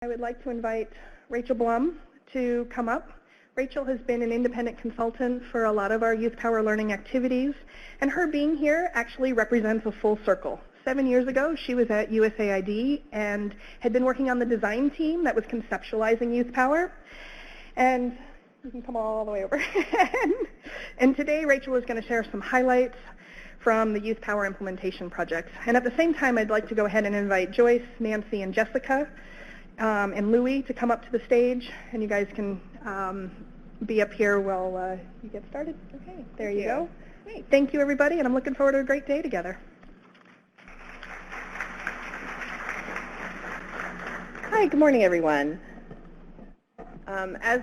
I would like to invite Rachel Blum to come up. Rachel has been an independent consultant for a lot of our YouthPower learning activities, and her being here actually represents a full circle. 7 years ago, she was at USAID and had been working on the design team that was conceptualizing YouthPower. And you can come all the way over. And today, Rachel is going to share some highlights from the YouthPower implementation project. And at the same time, I'd like to go ahead and invite Joyce, Nancy, and Jessica and Louie to come up to the stage, and you guys can be up here while you get started. Okay, there you go. Great. Thank you, everybody, and I'm looking forward to a great day together. Hi, good morning, everyone. As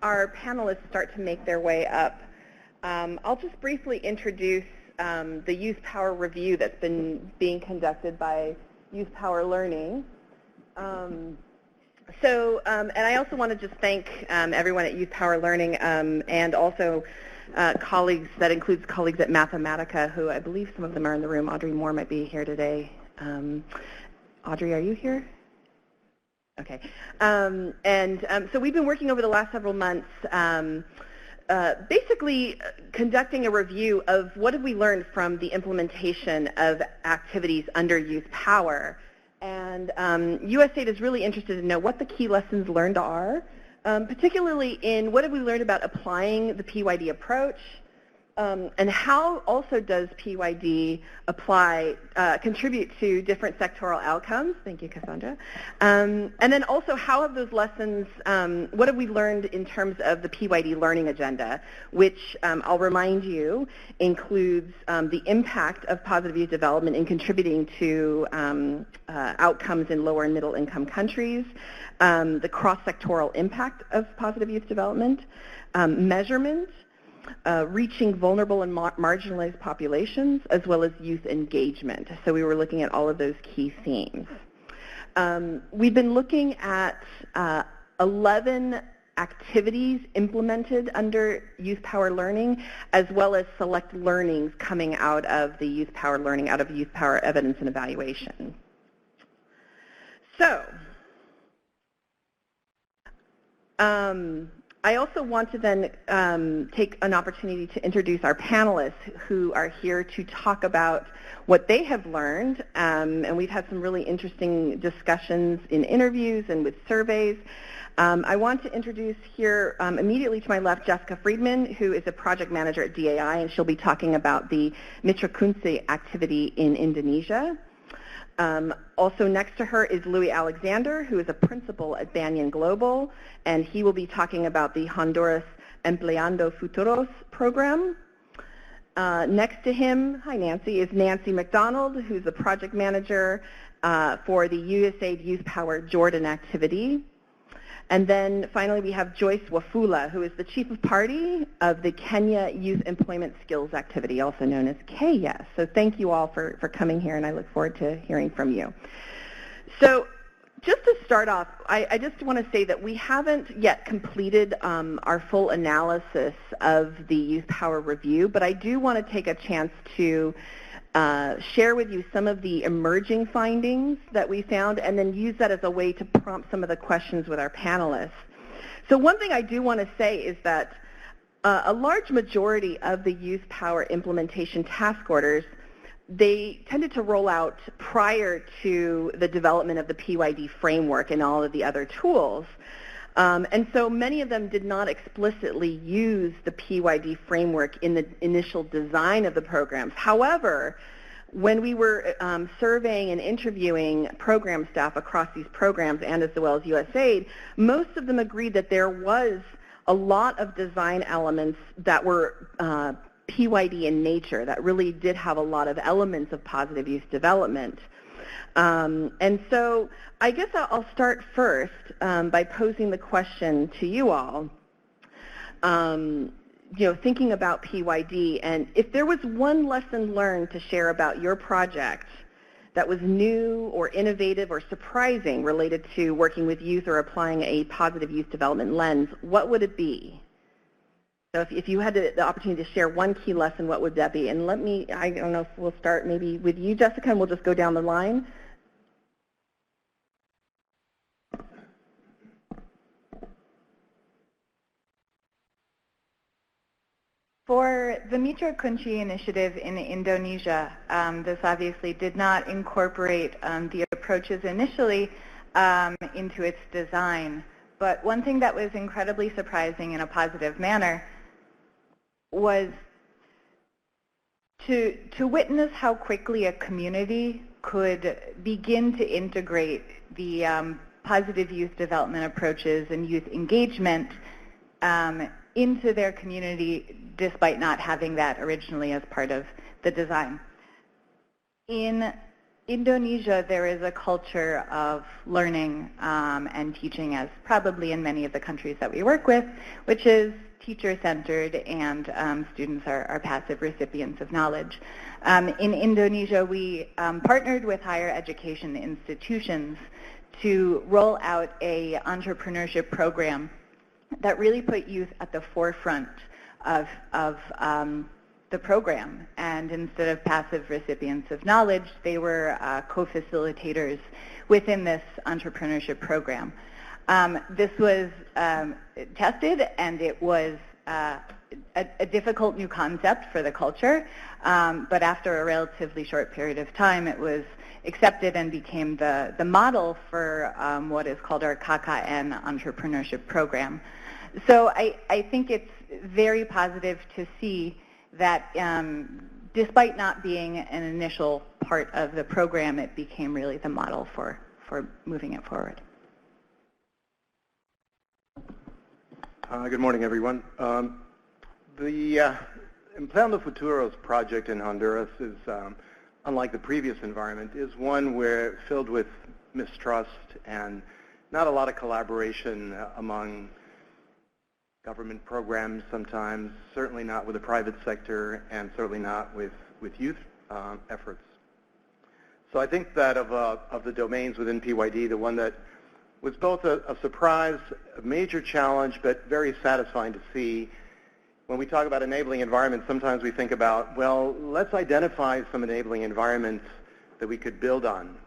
our panelists start to make their way up, I'll just briefly introduce the YouthPower review that's been being conducted by YouthPower Learning. And I also want to just thank everyone at YouthPower Learning and also colleagues, that includes colleagues at Mathematica, who I believe some of them are in the room. Audrey Moore might be here today. Audrey, are you here? Okay. So we've been working over the last several months basically conducting a review of what have we learned from the implementation of activities under YouthPower. And USAID is really interested to know what the key lessons learned are, particularly in what have we learned about applying the PYD approach, and how also does PYD contribute to different sectoral outcomes. Thank you, Cassandra. And then also, how have those lessons, what have we learned in terms of the PYD learning agenda, which I'll remind you includes the impact of positive youth development in contributing to outcomes in lower and middle income countries, the cross-sectoral impact of positive youth development, measurement, reaching vulnerable and marginalized populations, as well as youth engagement. So we were looking at all of those key themes. We've been looking at 11 activities implemented under YouthPower Learning, as well as select learnings coming out of the YouthPower Learning, out of YouthPower Evidence and Evaluation. So, I also want to then take an opportunity to introduce our panelists who are here to talk about what they have learned, and we've had some really interesting discussions in interviews and with surveys. I want to introduce here immediately to my left Jessica Friedman, who is a project manager at DAI, and she'll be talking about the Mitra Kunci activity in Indonesia. Also next to her is Louis Alexander, who is a principal at Banyan Global, and he will be talking about the Honduras Empleando Futuros program. Next to him, hi Nancy, is Nancy McDonald, who's a project manager for the USAID YouthPower Jordan activity. And then finally we have Joyce Wafula, who is the Chief of Party of the Kenya Youth Employment Skills Activity, also known as KYES. So thank you all for coming here, and I look forward to hearing from you. So just to start off, I just want to say that we haven't yet completed our full analysis of the YouthPower review, but I do want to take a chance to share with you some of the emerging findings that we found, and then use that as a way to prompt some of the questions with our panelists. So one thing I do want to say is that a large majority of the YouthPower implementation task orders, they tended to roll out prior to the development of the PYD framework and all of the other tools. And so many of them did not explicitly use the PYD framework in the initial design of the programs. However, when we were surveying and interviewing program staff across these programs and as well as USAID, most of them agreed that there was a lot of design elements that were PYD in nature, that really did have a lot of elements of positive youth development. And so I guess I'll start first by posing the question to you all, thinking about PYD, and if there was one lesson learned to share about your project that was new or innovative or surprising related to working with youth or applying a positive youth development lens, what would it be? So if you had the opportunity to share one key lesson, what would that be? And I don't know if we'll start maybe with you, Jessica, and we'll just go down the line. For the Mitra Kunci initiative in Indonesia, this obviously did not incorporate the approaches initially into its design. But one thing that was incredibly surprising in a positive manner was to witness how quickly a community could begin to integrate the positive youth development approaches and youth engagement into their community, despite not having that originally as part of the design. In Indonesia, there is a culture of learning and teaching, as probably in many of the countries that we work with, which is teacher-centered, and students are passive recipients of knowledge. In Indonesia, we partnered with higher education institutions to roll out an entrepreneurship program that really put youth at the forefront of the program. And instead of passive recipients of knowledge, they were co-facilitators within this entrepreneurship program. This was tested, and it was a difficult new concept for the culture, but after a relatively short period of time, it was accepted and became the model for what is called our KKN entrepreneurship program. So I think it's very positive to see that despite not being an initial part of the program, it became really the model for moving it forward. Good morning, everyone. The Implantando Futuros project in Honduras is, unlike the previous environment, is one where filled with mistrust and not a lot of collaboration among government programs sometimes, certainly not with the private sector, and certainly not with youth efforts. So I think that of the domains within PYD, the one that was both a surprise, a major challenge, but very satisfying to see. When we talk about enabling environments, sometimes we think about, well, let's identify some enabling environments that we could build on.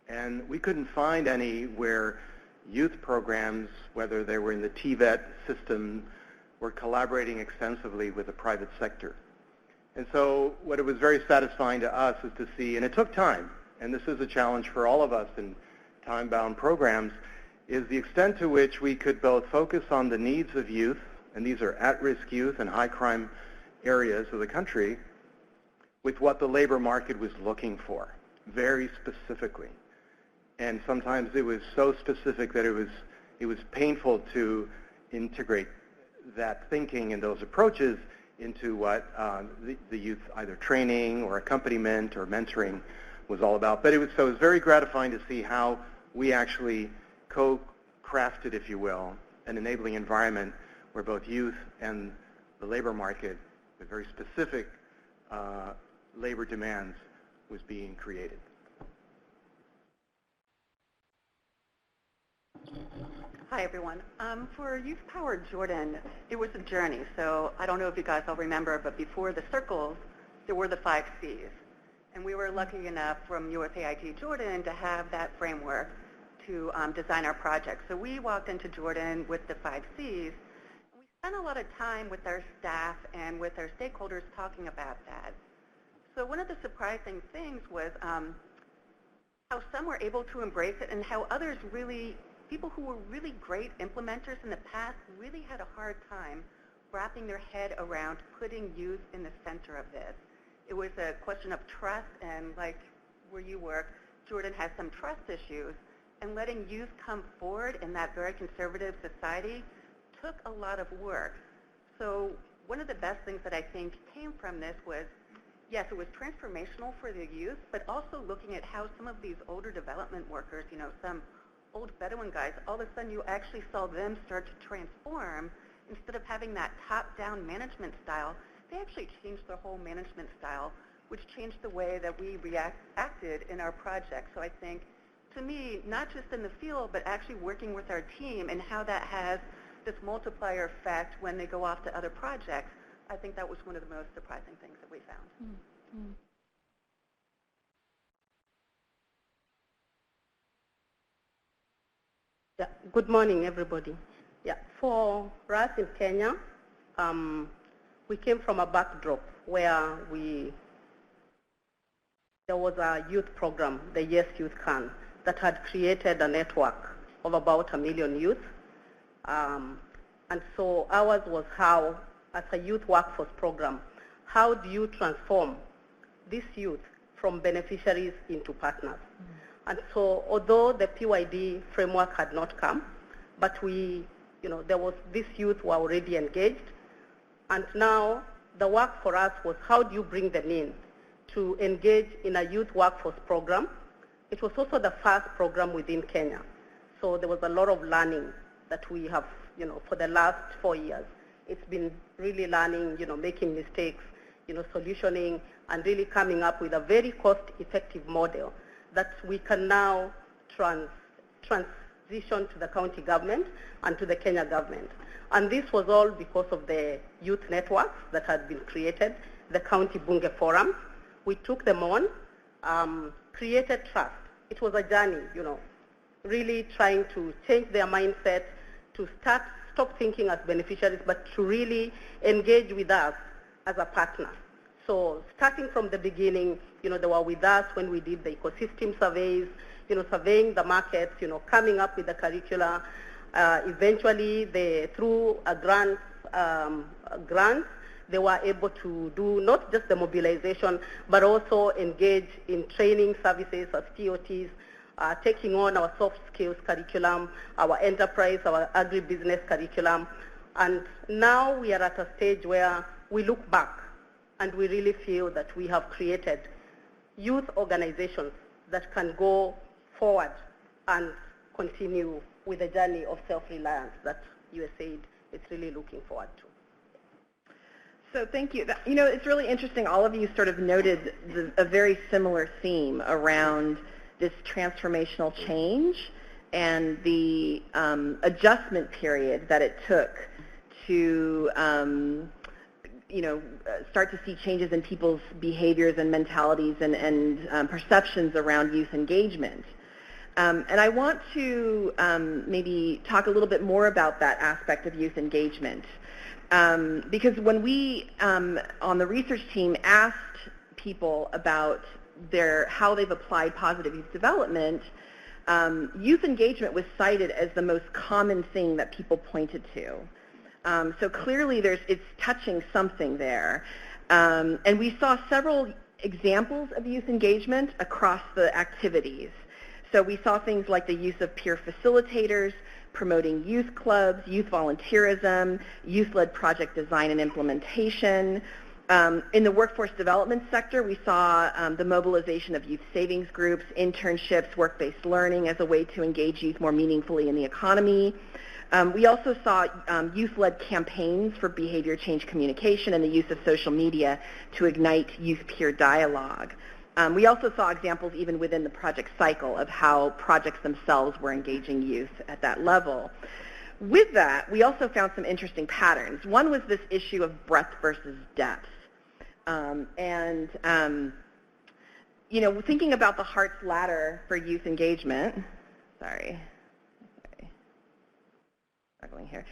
And we couldn't find any where youth programs, whether they were in the TVET system, were collaborating extensively with the private sector. And so what it was very satisfying to us is to see, and it took time, and this is a challenge for all of us in time-bound programs, is the extent to which we could both focus on the needs of youth, and these are at-risk youth and high-crime areas of the country, with what the labor market was looking for, very specifically. And sometimes it was so specific that it was painful to integrate that thinking and those approaches into what the youth either training or accompaniment or mentoring was all about. But it was very gratifying to see how we actually co-crafted, if you will, an enabling environment where both youth and the labor market, with very specific labor demands, was being created. Hi, everyone. For YouthPower Jordan, it was a journey. So I don't know if you guys all remember, but before the circles, there were the 5 C's. And we were lucky enough from USAID Jordan to have that framework to design our project. So we walked into Jordan with the 5 C's. And we spent a lot of time with our staff and with our stakeholders talking about that. So one of the surprising things was how some were able to embrace it and how others really, people who were really great implementers in the past, really had a hard time wrapping their head around putting youth in the center of this. It was a question of trust, and like where you work, Jordan has some trust issues, and letting youth come forward in that very conservative society took a lot of work. So one of the best things that I think came from this was, yes, it was transformational for the youth, but also looking at how some of these older development workers, you know, some old Bedouin guys, all of a sudden you actually saw them start to transform. Instead of having that top-down management style, they actually changed their whole management style, which changed the way that we acted in our project. So I think, to me, not just in the field, but actually working with our team and how that has this multiplier effect when they go off to other projects, I think that was one of the most surprising things that we found. Mm-hmm. Yeah. Good morning, everybody. Yeah, for us in Kenya, we came from a backdrop where there was a youth program, the Yes Youth Can, that had created a network of about 1 million youth. And so ours was how, as a youth workforce program, how do you transform this youth from beneficiaries into partners? And so although the PYD framework had not come, but there was this youth were already engaged. And now the work for us was how do you bring them in to engage in a youth workforce program. It was also the first program within Kenya. So there was a lot of learning that we have, for the last 4 years. It's been really learning, making mistakes, solutioning, and really coming up with a very cost-effective model that we can now transition to the county government and to the Kenya government. And this was all because of the youth networks that had been created, the county Bunge forums. We took them on, created trust. It was a journey, really trying to change their mindset, to stop thinking as beneficiaries, but to really engage with us as a partner. So starting from the beginning, they were with us when we did the ecosystem surveys, surveying the markets, coming up with the curricula. Eventually, through a grant, they were able to do not just the mobilization, but also engage in training services as TOTs, taking on our soft skills curriculum, our enterprise, our agribusiness curriculum. And now we are at a stage where we look back and we really feel that we have created youth organizations that can go forward and continue with the journey of self-reliance that USAID is really looking forward to. So thank you. It's really interesting. All of you sort of noted a very similar theme around this transformational change and the adjustment period that it took to start to see changes in people's behaviors and mentalities and perceptions around youth engagement. And I want to maybe talk a little bit more about that aspect of youth engagement. Because when we, on the research team, asked people about how they've applied positive youth development, youth engagement was cited as the most common thing that people pointed to. So clearly it's touching something there. And we saw several examples of youth engagement across the activities. So we saw things like the use of peer facilitators, promoting youth clubs, youth volunteerism, youth-led project design and implementation. In the workforce development sector, we saw the mobilization of youth savings groups, internships, work-based learning as a way to engage youth more meaningfully in the economy. We also saw youth-led campaigns for behavior change communication and the use of social media to ignite youth peer dialogue. We also saw examples even within the project cycle of how projects themselves were engaging youth at that level. With that, we also found some interesting patterns. One was this issue of breadth versus depth. Thinking about the Heart's ladder for youth engagement, struggling here.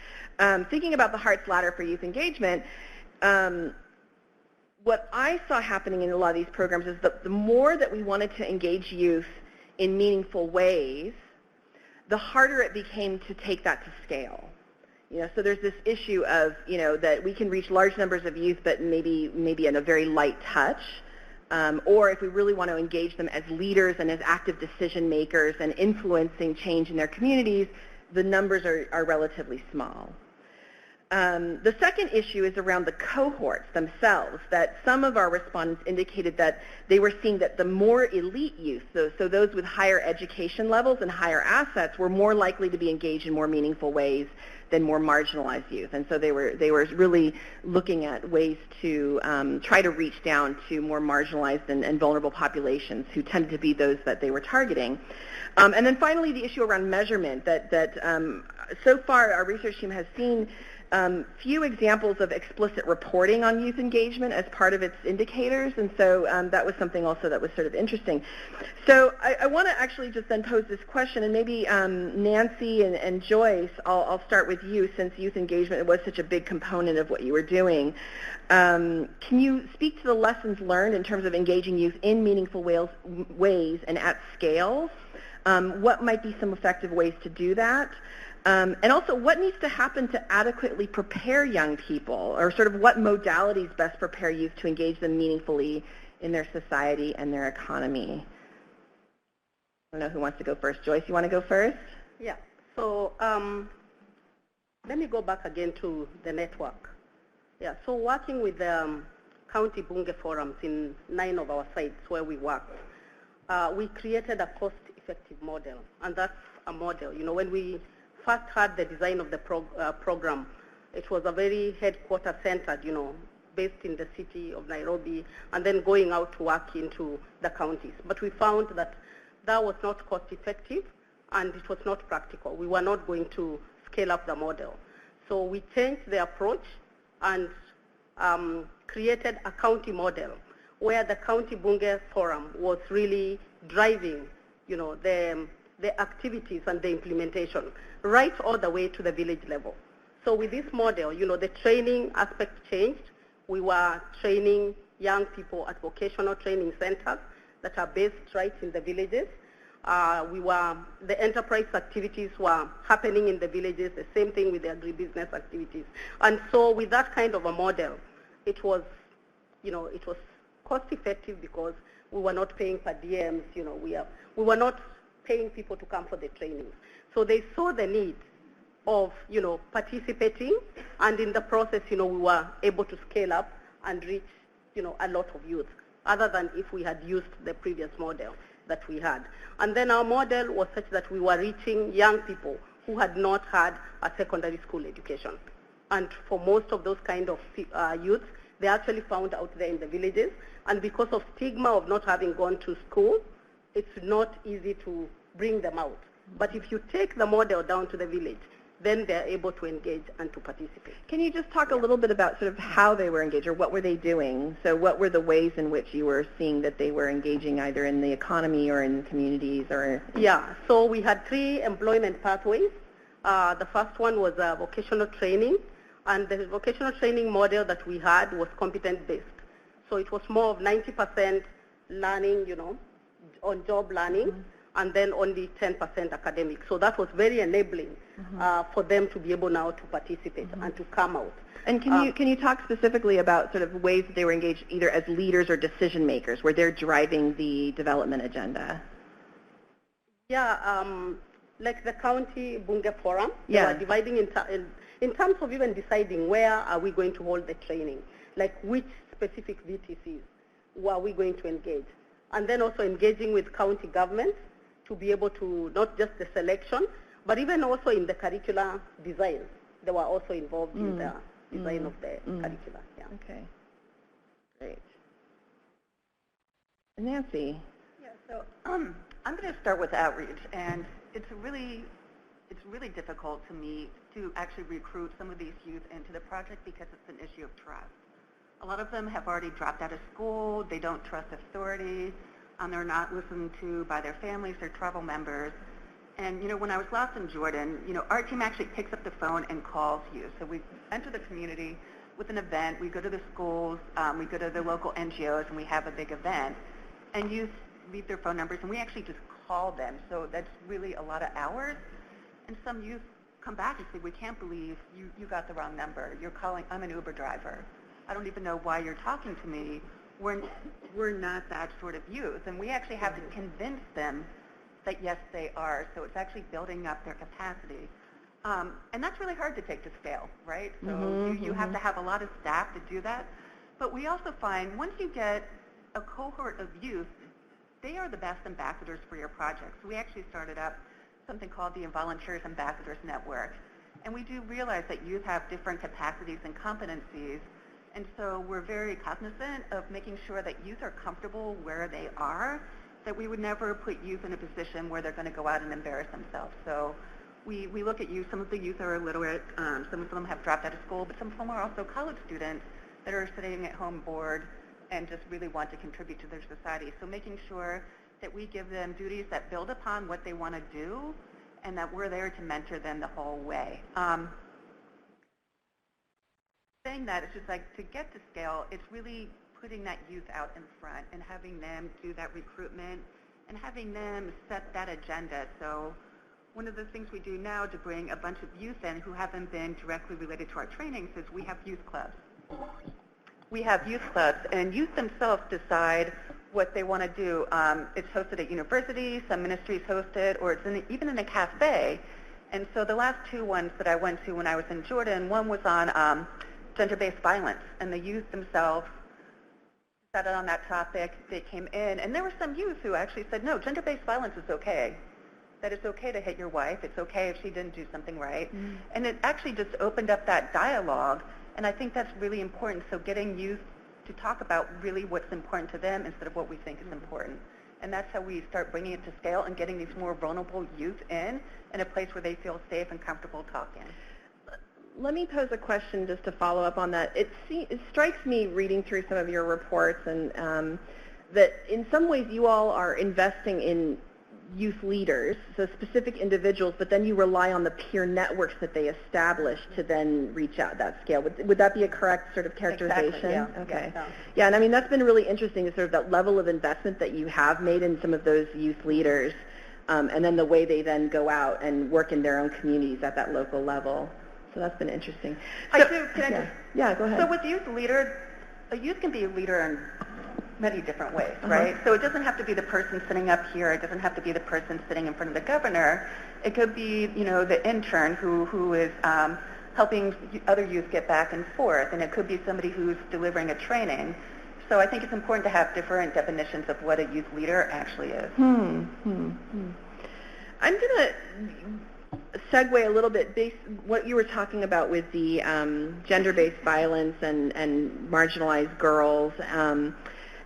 Thinking about the Heart's ladder for youth engagement, what I saw happening in a lot of these programs is that the more that we wanted to engage youth in meaningful ways, the harder it became to take that to scale. So there's this issue of, that we can reach large numbers of youth, but maybe in a very light touch. Or if we really want to engage them as leaders and as active decision makers and influencing change in their communities, the numbers are relatively small. The second issue is around the cohorts themselves, that some of our respondents indicated that they were seeing that the more elite youth, so those with higher education levels and higher assets, were more likely to be engaged in more meaningful ways than more marginalized youth. And so they were really looking at ways to try to reach down to more marginalized and vulnerable populations who tended to be those that they were targeting. And then finally, the issue around measurement, that so far our research team has seen few examples of explicit reporting on youth engagement as part of its indicators, and so that was something also that was sort of interesting. So I want to actually just then pose this question, and maybe Nancy and Joyce, I'll start with you, since youth engagement was such a big component of what you were doing. Can you speak to the lessons learned in terms of engaging youth in meaningful ways and at scale? What might be some effective ways to do that? And also, what needs to happen to adequately prepare young people, or sort of what modalities best prepare youth to engage them meaningfully in their society and their economy? I don't know who wants to go first. Joyce, you want to go first? Yeah. So let me go back again to the network. Yeah. So working with the county Bunge forums in 9 of our sites where we worked, we created a cost-effective model, and that's a model. You know, when we first had the design of the program, it was a very headquarter-centered, you know, based in the city of Nairobi, and then going out to work into the counties. But we found that that was not cost-effective, and it was not practical. We were not going to scale up the model. So we changed the approach and created a county model where the county Bunge forum was really driving, you know, the activities and the implementation right all the way to the village level. So with this model, you know, the training aspect changed. We were training young people at vocational training centers that are based right in the villages. The enterprise activities were happening in the villages, the same thing with the agribusiness activities. And so with that kind of a model, it was, you know, it was cost effective because we were not paying per diems, you know, we were not paying people to come for the trainings. So they saw the need of, you know, participating, and in the process, you know, we were able to scale up and reach, you know, a lot of youth, other than if we had used the previous model that we had. And then our model was such that we were reaching young people who had not had a secondary school education. And for most of those kind of youth, they actually found out there in the villages, and because of stigma of not having gone to school, it's not easy to bring them out. But if you take the model down to the village, then they're able to engage and to participate. Can you just talk a little bit about sort of how they were engaged, or what were they doing? So what were the ways in which you were seeing that they were engaging either in the economy or in communities? Or Yeah, so we had 3 employment pathways. The first one was vocational training, and the vocational training model that we had was competence-based. So it was more of 90% learning, you know, on-job learning, and then only 10% academic. So that was very enabling for them to be able now to participate and to come out. And can you talk specifically about sort of ways that they were engaged either as leaders or decision makers, where they're driving the development agenda? Yeah, like the county Bunge forum, yeah. They were dividing in terms of even deciding where are we going to hold the training, like which specific VTCs were we going to engage, and then also engaging with county governments to be able to not just the selection, but even also in the curricular design. They were also involved in the design of the curricula. Yeah. Okay, great. Nancy? Yeah, so I'm going to start with outreach, and it's really difficult to me to actually recruit some of these youth into the project because it's an issue of trust. A lot of them have already dropped out of school, they don't trust authorities, they're not listened to by their families, their tribal members. And, you know, when I was last in Jordan, you know, our team actually picks up the phone and calls youth. So we enter the community with an event, we go to the schools, we go to the local NGOs, and we have a big event. And youth leave their phone numbers, and we actually just call them. So that's really a lot of hours. And some youth come back and say, we can't believe you got the wrong number. You're calling, I'm an Uber driver. I don't even know why you're talking to me. We're not that sort of youth. And we actually have to convince them that, yes, they are. So it's actually building up their capacity. And that's really hard to take to scale, right? So you have to have a lot of staff to do that. But we also find once you get a cohort of youth, they are the best ambassadors for your project. So we actually started up something called the Volunteers Ambassadors Network. And we do realize that youth have different capacities and competencies. And so we're very cognizant of making sure that youth are comfortable where they are, that we would never put youth in a position where they're going to go out and embarrass themselves. So we look at youth. Some of the youth are illiterate. Some of them have dropped out of school, but some of them are also college students that are sitting at home bored and just really want to contribute to their society. So making sure that we give them duties that build upon what they want to do and that we're there to mentor them the whole way. Saying that, it's just like to get to scale, it's really putting that youth out in front and having them do that recruitment and having them set that agenda. So one of the things we do now to bring a bunch of youth in who haven't been directly related to our trainings is we have youth clubs. We have youth clubs, and youth themselves decide what they want to do. It's hosted at universities, some ministries host it, or it's even in a cafe. And so the last two ones that I went to when I was in Jordan, one was on gender-based violence, and the youth themselves decided on that topic. They came in, and there were some youth who actually said, no, gender-based violence is okay. That it's okay to hit your wife. It's okay if she didn't do something right. Mm. And it actually just opened up that dialogue, and I think that's really important. So getting youth to talk about really what's important to them instead of what we think is important. And that's how we start bringing it to scale and getting these more vulnerable youth in a place where they feel safe and comfortable talking. Let me pose a question just to follow up on that. It strikes me reading through some of your reports and that in some ways you all are investing in youth leaders, so specific individuals, but then you rely on the peer networks that they establish to then reach out that scale. Would that be a correct sort of characterization? Exactly, yeah. Okay. Yeah. Yeah, and I mean, that's been really interesting, is sort of that level of investment that you have made in some of those youth leaders, and then the way they then go out and work in their own communities at that local level. So that's been interesting. So, Yeah, go ahead. So with youth leader, a youth can be a leader in many different ways, right? So it doesn't have to be the person sitting up here. It doesn't have to be the person sitting in front of the governor. It could be, the intern who is helping other youth get back and forth, and it could be somebody who's delivering a training. So I think it's important to have different definitions of what a youth leader actually is. I'm going to segue a little bit based what you were talking about with the gender-based violence and marginalized girls.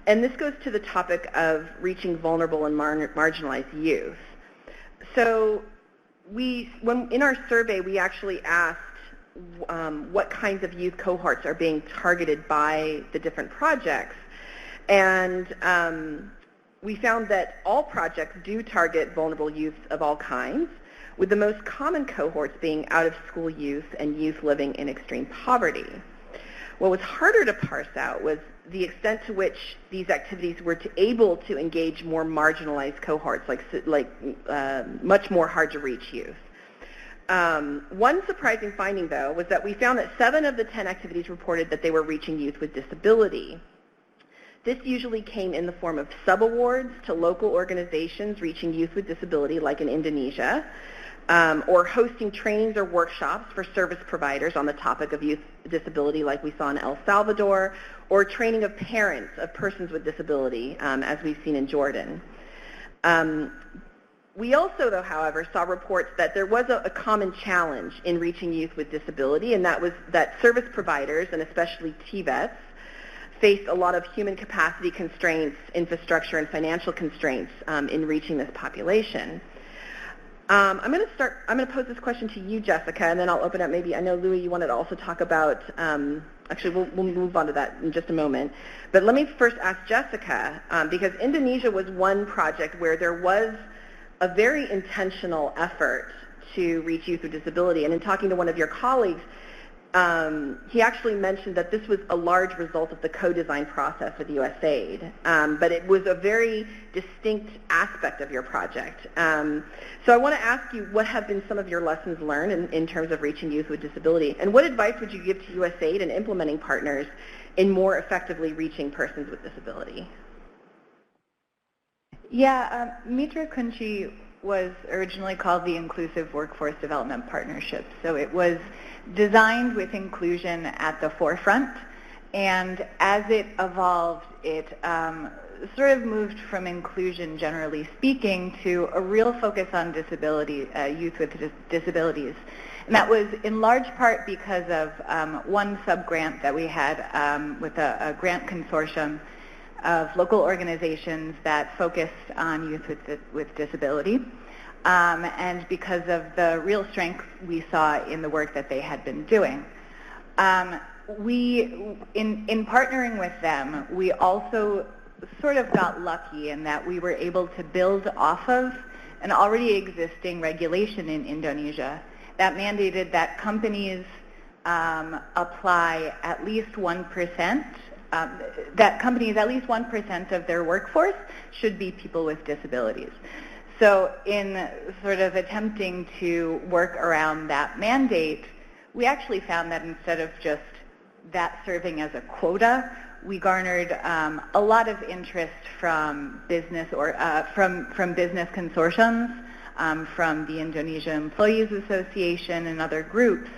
And this goes to the topic of reaching vulnerable and marginalized youth. So in our survey, we actually asked what kinds of youth cohorts are being targeted by the different projects. And we found that all projects do target vulnerable youth of all kinds, with the most common cohorts being out-of-school youth and youth living in extreme poverty. What was harder to parse out was the extent to which these activities were able to engage more marginalized cohorts, like much more hard-to-reach youth. One surprising finding, though, was that we found that 7 of the 10 activities reported that they were reaching youth with disability. This usually came in the form of subawards to local organizations reaching youth with disability, like in Indonesia, or hosting trainings or workshops for service providers on the topic of youth disability, like we saw in El Salvador, or training of parents of persons with disability, as we've seen in Jordan. We also, though, however, saw reports that there was a common challenge in reaching youth with disability, and that was that service providers, and especially TVETs, faced a lot of human capacity constraints, infrastructure, and financial constraints in reaching this population. I'm going to pose this question to you, Jessica, and then I'll open up maybe, I know, Louis, you wanted to also talk about, actually, we'll move on to that in just a moment. But let me first ask Jessica, because Indonesia was one project where there was a very intentional effort to reach youth with disability. And in talking to one of your colleagues, he actually mentioned that this was a large result of the co-design process with USAID, but it was a very distinct aspect of your project. So I want to ask you, what have been some of your lessons learned in terms of reaching youth with disability, and what advice would you give to USAID and implementing partners in more effectively reaching persons with disability? Yeah, Mitra Kunchi was originally called the Inclusive Workforce Development Partnership. So it was designed with inclusion at the forefront, and as it evolved, it sort of moved from inclusion, generally speaking, to a real focus on disability, youth with disabilities. And that was in large part because of one sub-grant that we had with a grant consortium of local organizations that focused on youth with disability. and because of the real strength we saw in the work that they had been doing. In partnering with them, we also sort of got lucky in that we were able to build off of an already existing regulation in Indonesia that mandated that companies apply at least 1%, that companies, at least 1% of their workforce should be people with disabilities. So in sort of attempting to work around that mandate, we actually found that instead of just that serving as a quota, we garnered a lot of interest from business or from business consortiums, from the Indonesia Employees Association and other groups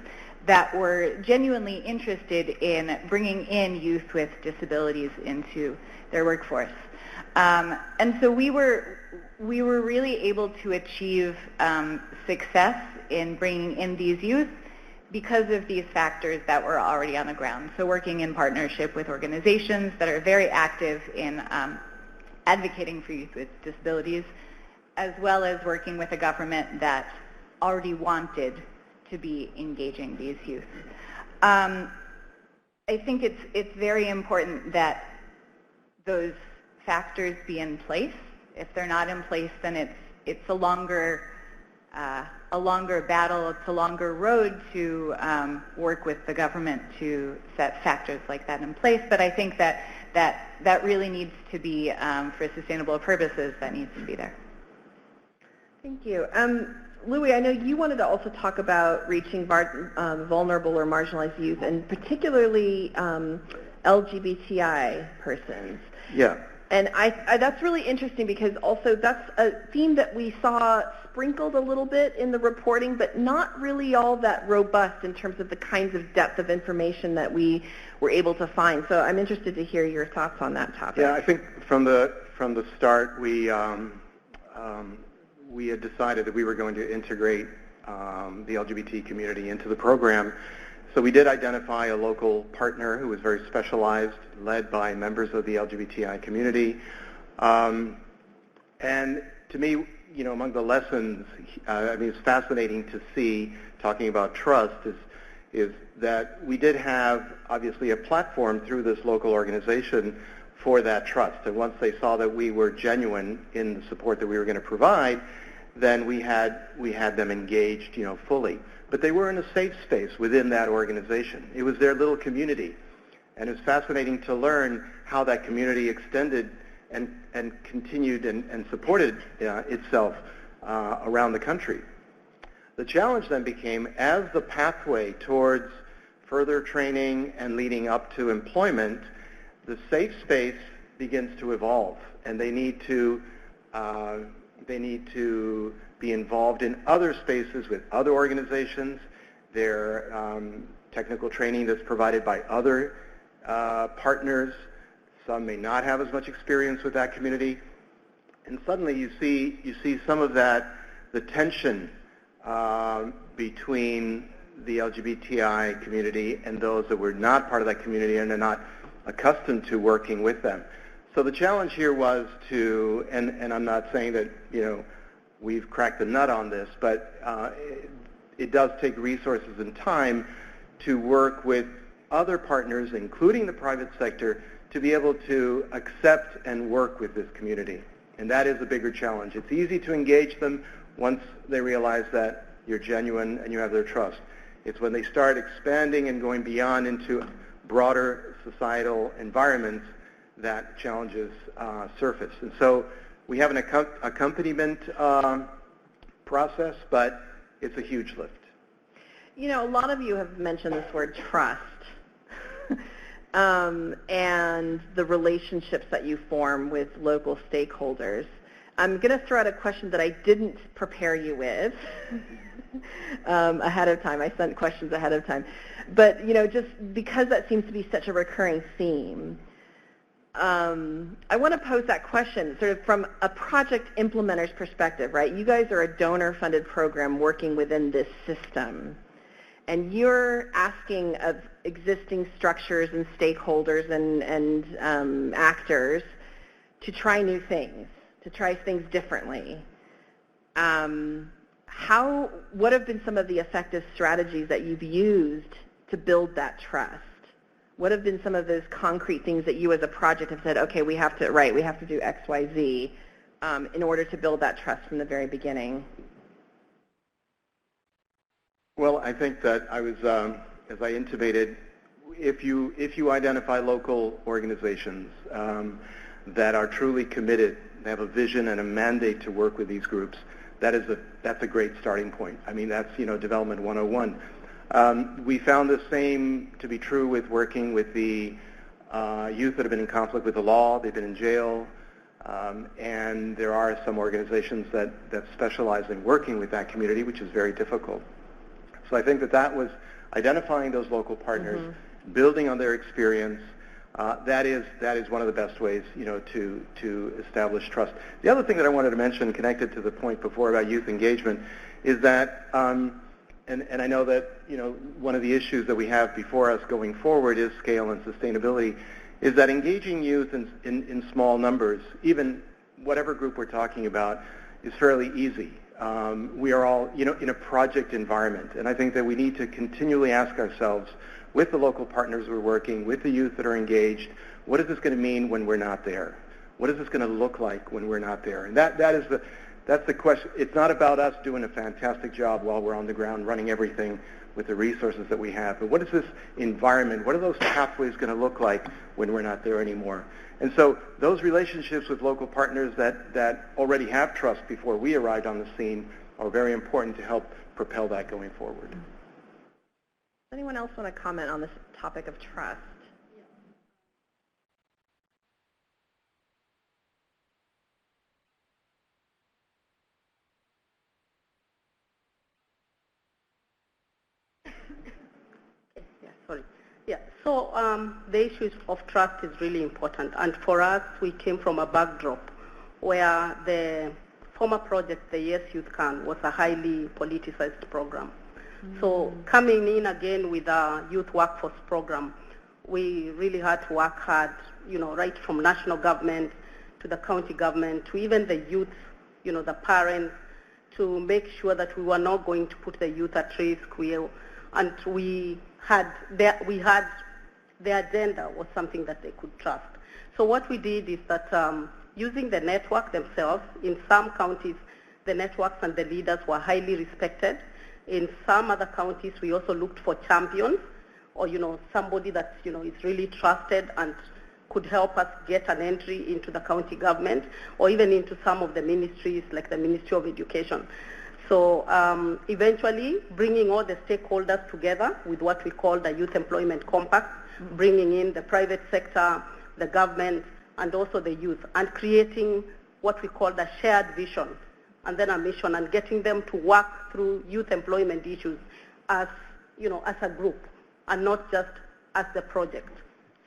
that were genuinely interested in bringing in youth with disabilities into their workforce. And so we were really able to achieve success in bringing in these youth because of these factors that were already on the ground. So working in partnership with organizations that are very active in advocating for youth with disabilities, as well as working with a government that already wanted to be engaging these youth. I think it's very important that those factors be in place. If they're not in place, then it's a longer battle, it's a longer road to work with the government to set factors like that in place. But I think that really needs to be, for sustainable purposes, that needs to be there. Thank you. Louis, I know you wanted to also talk about reaching vulnerable or marginalized youth, and particularly LGBTI persons. Yeah. And I that's really interesting because also that's a theme that we saw sprinkled a little bit in the reporting, but not really all that robust in terms of the kinds of depth of information that we were able to find. So I'm interested to hear your thoughts on that topic. Yeah, I think from the start we had decided that we were going to integrate the LGBT community into the program. So we did identify a local partner who was very specialized, led by members of the LGBTI community. And to me, among the lessons, it's fascinating to see, talking about trust, is that we did have, obviously, a platform through this local organization for that trust. And once they saw that we were genuine in the support that we were going to provide, then we had them engaged, fully. But they were in a safe space within that organization. It was their little community. And it's fascinating to learn how that community extended and continued and supported itself around the country. The challenge then became, as the pathway towards further training and leading up to employment, the safe space begins to evolve, and they need to be involved in other spaces with other organizations. Their technical training that's provided by other partners. Some may not have as much experience with that community. And suddenly you see some of that, the tension between the LGBTI community and those that were not part of that community and are not accustomed to working with them. So the challenge here was to, and I'm not saying that, we've cracked the nut on this, but it does take resources and time to work with other partners, including the private sector, to be able to accept and work with this community. And that is a bigger challenge. It's easy to engage them once they realize that you're genuine and you have their trust. It's when they start expanding and going beyond into broader societal environments that challenges surface. And so we have an accompaniment process, but it's a huge lift. A lot of you have mentioned this word trust and the relationships that you form with local stakeholders. I'm going to throw out a question that I didn't prepare you with ahead of time. I sent questions ahead of time. But, just because that seems to be such a recurring theme, I want to pose that question sort of from a project implementer's perspective, right? You guys are a donor-funded program working within this system, and you're asking of existing structures and stakeholders and actors to try new things, to try things differently. what have been some of the effective strategies that you've used to build that trust? What have been some of those concrete things that you as a project have said, okay, we have to do X, Y, Z in order to build that trust from the very beginning? Well, I think that I was, as I intimated, if you identify local organizations that are truly committed, they have a vision and a mandate to work with these groups, that's a great starting point. I mean, that's, Development 101. We found the same to be true with working with the youth that have been in conflict with the law. They've been in jail. And there are some organizations that specialize in working with that community, which is very difficult. So I think that was identifying those local partners, building on their experience. That is one of the best ways, to establish trust. The other thing that I wanted to mention, connected to the point before about youth engagement, is that, and I know that, one of the issues that we have before us going forward is scale and sustainability, is that engaging youth in small numbers, even whatever group we're talking about, is fairly easy. We are all, in a project environment, and I think that we need to continually ask ourselves, with the local partners we're working, with the youth that are engaged, what is this going to mean when we're not there? What is this going to look like when we're not there? And that's the question. It's not about us doing a fantastic job while we're on the ground running everything with the resources that we have, but what is this environment? What are those pathways going to look like when we're not there anymore? And so those relationships with local partners that already have trust before we arrived on the scene are very important to help propel that going forward. Does anyone else want to comment on this topic of trust? So the issue of trust is really important. And for us, we came from a backdrop where the former project, the Yes Youth Can, was a highly politicized program. So coming in again with a youth workforce program, we really had to work hard, right from national government to the county government to even the youth, the parents, to make sure that we were not going to put the youth at risk. And we had the agenda was something that they could trust. So what we did is that using the network themselves, in some counties, the networks and the leaders were highly respected. In some other counties, we also looked for champions or, somebody that, is really trusted and could help us get an entry into the county government or even into some of the ministries like the Ministry of Education. So eventually bringing all the stakeholders together with what we call the Youth Employment Compact, bringing in the private sector, the government, and also the youth, and creating what we call the shared vision and then a mission, and getting them to work through youth employment issues as, as a group and not just as the project.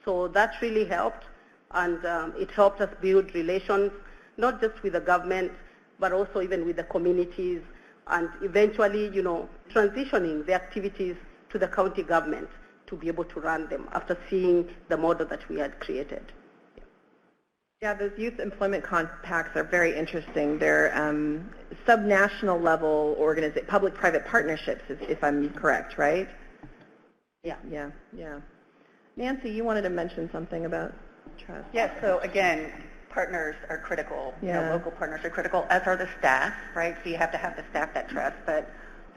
So that really helped, and it helped us build relations, not just with the government, but also even with the communities, and eventually, transitioning the activities to the county government to be able to run them after seeing the model that we had created. Yeah, those youth employment compacts are very interesting. They're subnational level public-private partnerships, if I'm correct, right? Yeah. Nancy, you wanted to mention something about trust. Yes, so again, partners are critical. Yeah. Local partners are critical, as are the staff, right? So you have to have the staff that trust. But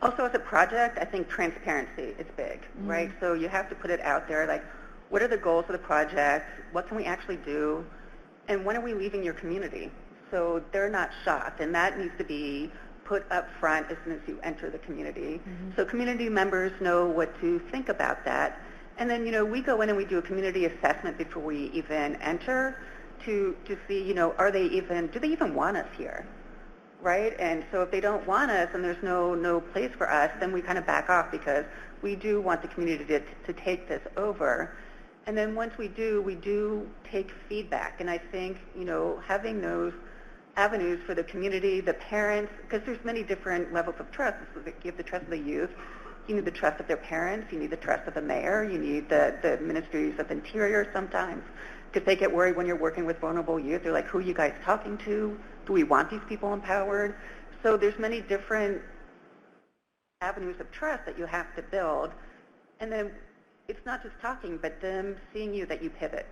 also as a project, I think transparency is big, right? So you have to put it out there, like, what are the goals of the project? What can we actually do? And when are we leaving your community? So they're not shocked, and that needs to be put up front as soon as you enter the community. So community members know what to think about that. And then, we go in and we do a community assessment before we even enter to see, do they even want us here, right? And so if they don't want us and there's no place for us, then we kind of back off, because we do want the community to take this over. And then once we do take feedback. And I think, having those avenues for the community, the parents, because there's many different levels of trust. So you have the trust of the youth, you need the trust of their parents, you need the trust of the mayor, you need the ministries of interior sometimes, because they get worried when you're working with vulnerable youth. They're like, who are you guys talking to? Do we want these people empowered? So there's many different avenues of trust that you have to build. And then it's not just talking, but them seeing you that you pivot,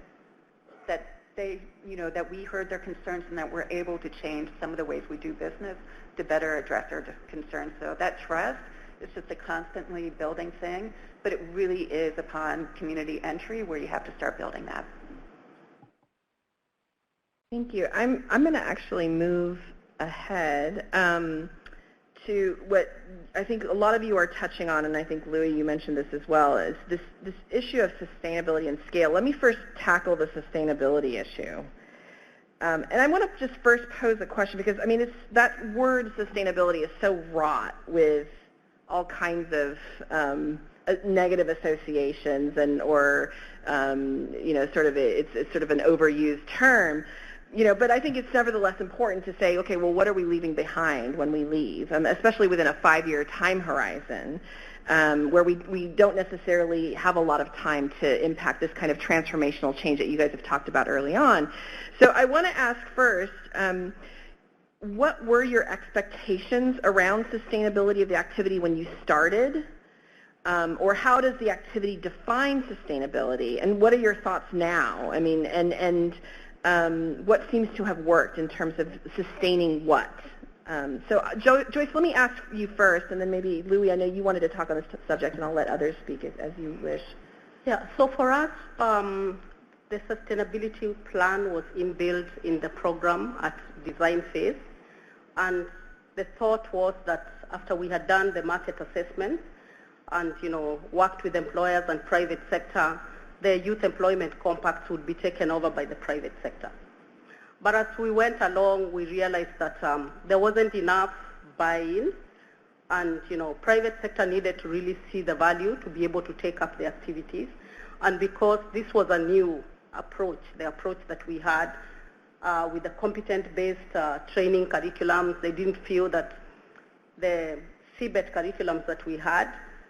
that they, that we heard their concerns and that we're able to change some of the ways we do business to better address their concerns. So that trust is just a constantly building thing, but it really is upon community entry where you have to start building that. Thank you. I'm going to actually move ahead to what I think a lot of you are touching on, and I think, Louis, you mentioned this as well, is this issue of sustainability and scale. Let me first tackle the sustainability issue. And I want to just first pose a question because, I mean, that word sustainability is so wrought with all kinds of negative associations or sort of it's sort of an overused term. But I think it's nevertheless important to say, okay, well, what are we leaving behind when we leave, especially within a 5-year time horizon, where we don't necessarily have a lot of time to impact this kind of transformational change that you guys have talked about early on. So I want to ask first, what were your expectations around sustainability of the activity when you started? Or how does the activity define sustainability? And what are your thoughts now? I mean, and what seems to have worked in terms of sustaining what? So Joyce, let me ask you first, and then maybe Louis, I know you wanted to talk on this subject, and I'll let others speak as you wish. Yeah, so for us, the sustainability plan was inbuilt in the program at design phase. And the thought was that after we had done the market assessment and, worked with employers and private sector, the youth employment compacts would be taken over by the private sector. But as we went along, we realized that there wasn't enough buy-in, and private sector needed to really see the value to be able to take up the activities. And because this was a new approach, the approach that we had with the competent-based training curriculums, they didn't feel that the CBET curriculums that we had,